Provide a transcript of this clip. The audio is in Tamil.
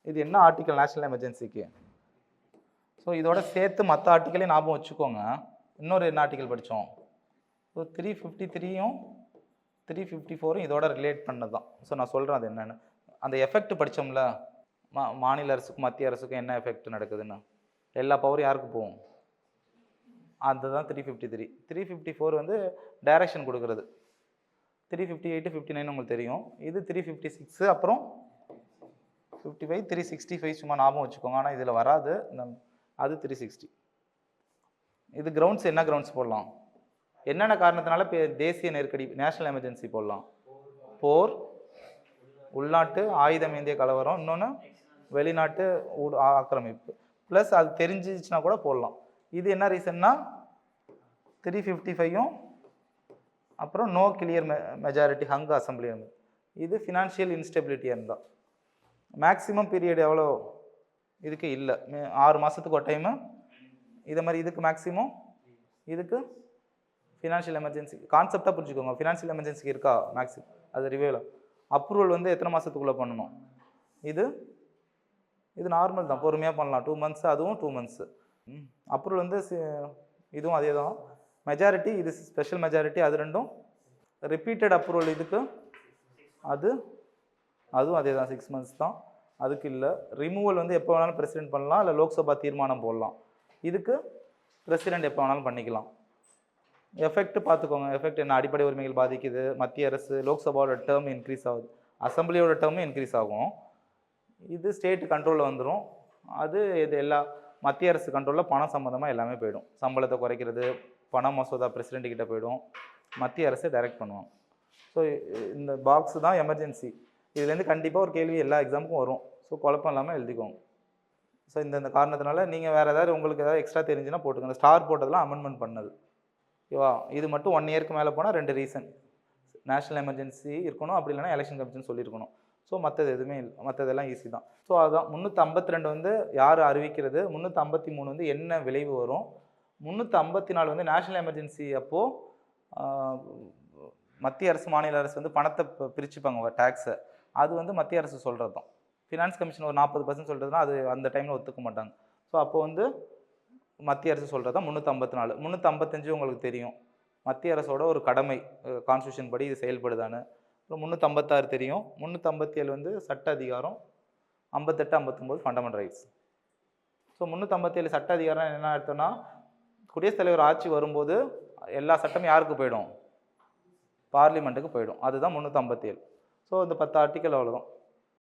இது என்ன ஆர்டிக்கல் நேஷனல் எமர்ஜென்சிக்கு? ஸோ இதோட சேர்த்து மற்ற ஆர்டிக்கலையும் ஞாபகம் வச்சுக்கோங்க. இன்னொரு என்ன ஆர்டிக்கல் படித்தோம்? ஸோ 353யும் 354ம் இதோட ரிலேட் பண்ணது தான். ஸோ நான் சொல்கிறேன் அது என்னென்னு. அந்த எஃபெக்ட் படித்தோம்ல, மாநில அரசுக்கும் மத்திய அரசுக்கும் என்ன எஃபெக்ட் நடக்குதுன்னு. எல்லா பவரும் யாருக்கு போகும்? அதுதான் 353. 354 வந்து டைரக்ஷன் கொடுக்குறது. 358 59 உங்களுக்கு தெரியும். இது 356 அப்புறம் 55 365 சும்மா ஞாபகம் வச்சுக்கோங்க. ஆனால் இதில் வராது. அது 360. இது கிரவுண்ட்ஸ் என்ன கிரவுண்ட்ஸ் போடலாம்? என்னென்ன காரணத்தினால தேசிய நெருக்கடி நேஷனல் எமர்ஜென்சி போடலாம்? போர், உள்நாட்டு ஆயுதம் ஏந்திய கலவரம், இன்னொன்று வெளிநாட்டு ஆக்கிரமிப்பு. ப்ளஸ் அது தெரிஞ்சிச்சுன்னா கூட போடலாம். இது என்ன ரீசன்னா 355யும் அப்புறம் நோ கிளியர் மெஜாரிட்டி ஹங் அசம்பிளி. இது ஃபினான்ஷியல் இன்ஸ்டெபிலிட்டியாக இருந்தால். மேக்ஸிமம் பீரியட் எவ்வளோ இதுக்கு இல்லை, 6 மாதத்துக்கு ஒரு டைமு. இதை மாதிரி இதுக்கு மேக்ஸிமம், இதுக்கு ஃபினான்ஷியல் எமர்ஜென்சி கான்செப்டாக புரிஞ்சுக்கோங்க. ஃபினான்ஷியல் எமர்ஜென்சிக்கு இருக்கா மேக்ஸிமம்? அது ரிவேல அப்ரூவல் வந்து எத்தனை மாதத்துக்குள்ளே பண்ணணும்? இது நார்மல் தான், பொறுமையாக பண்ணலாம். 2 months, அதுவும் 2 months. அப்ரூவல் வந்து இதுவும் அதே தான். மெஜாரிட்டி இது ஸ்பெஷல் மெஜாரிட்டி, அது ரெண்டும். ரிப்பீட்டட் அப்ரூவல் இதுக்கு அதுவும் அதே தான், 6 months தான். அதுக்கு இல்லை. ரிமூவல் வந்து எப்போ வேணாலும் பிரசிடென்ட் பண்ணலாம், இல்லை லோக்சபா தீர்மானம் போடலாம். இதுக்கு பிரசிடென்ட் எப்போ வேணாலும் பண்ணிக்கலாம். எஃபெக்ட் பார்த்துக்கோங்க. எஃபெக்ட் என்ன? அடிப்படை உரிமைகள் பாதிக்குது, மத்திய அரசு, லோக்சபாவோட டேர்ம் இன்க்ரீஸ் ஆகுது, அசம்பிளியோட டேர்மும் இன்க்ரீஸ் ஆகும். இது ஸ்டேட் கண்ட்ரோலில் வந்துடும். இது எல்லா மத்திய அரசு கண்ட்ரோலில் பணம் சம்மந்தமாக எல்லாமே போயிடும். சம்பளத்தை குறைக்கிறது, பண மசோதா பிரசிடென்ட் கிட்ட போயிடும், மத்திய அரசு டைரக்ட் பண்ணுவாங்க. ஸோ இந்த பாக்ஸ் தான் எமர்ஜென்சி. இதுலேருந்து கண்டிப்பாக ஒரு கேள்வி எல்லா எக்ஸாமுக்கும் வரும். ஸோ குழப்பம் இல்லாமல் எழுதிக்கோங்க. ஸோ இந்த காரணத்தினால நீங்கள் வேறு ஏதாவது உங்களுக்கு ஏதாவது எக்ஸ்ட்ரா தெரிஞ்சுன்னா போட்டுக்கோங்க. ஸ்டார் போட்டதெல்லாம் அமெண்ட்மெண்ட் பண்ணது. ஓகேவா? இது மட்டும் 1 yearக்கு மேலே போனால் 2 ரீசன். நேஷனல் எமர்ஜென்சி இருக்கணும், அப்படி இல்லைனா எலெக்ஷன் கமிஷன் சொல்லியிருக்கணும். ஸோ மற்றது எதுவுமே இல்லை, மற்றதெல்லாம் ஈஸி தான். ஸோ அதுதான் 352 வந்து யார் அறிவிக்கிறது, 353 வந்து என்ன விளைவு வரும், 354 வந்து நேஷனல் எமர்ஜென்சி அப்போது மத்திய அரசு மாநில அரசு வந்து பணத்தை பிரிச்சுப்பாங்க டேக்ஸை. அது வந்து மத்திய அரசு சொல்கிறது தான். ஃபினான்ஸ் கமிஷன் ஒரு 40% சொல்கிறதுனா அது அந்த டைமில் ஒத்துக்க மாட்டாங்க. ஸோ அப்போ வந்து மத்திய அரசு சொல்கிறது தான் 354. 355 உங்களுக்கு தெரியும், மத்திய அரசோட ஒரு கடமை, கான்ஸ்டியூஷன் படி இது செயல்படுதான்னு. அப்புறம் 356 தெரியும். 357 வந்து சட்ட அதிகாரம், 58 59 ஃபண்டமெண்டல் ரைட்ஸ். ஸோ 357 சட்ட அதிகாரம் என்ன அர்த்தம்னா, குடியரசுத் தலைவர் ஆட்சி வரும்போது எல்லா சட்டமும் யாருக்கு போயிடும்? பார்லிமெண்ட்டுக்கு போயிடும். அதுதான் 357. ஸோ இந்த 10 ஆர்டிக்கல் அவ்வளோதான்.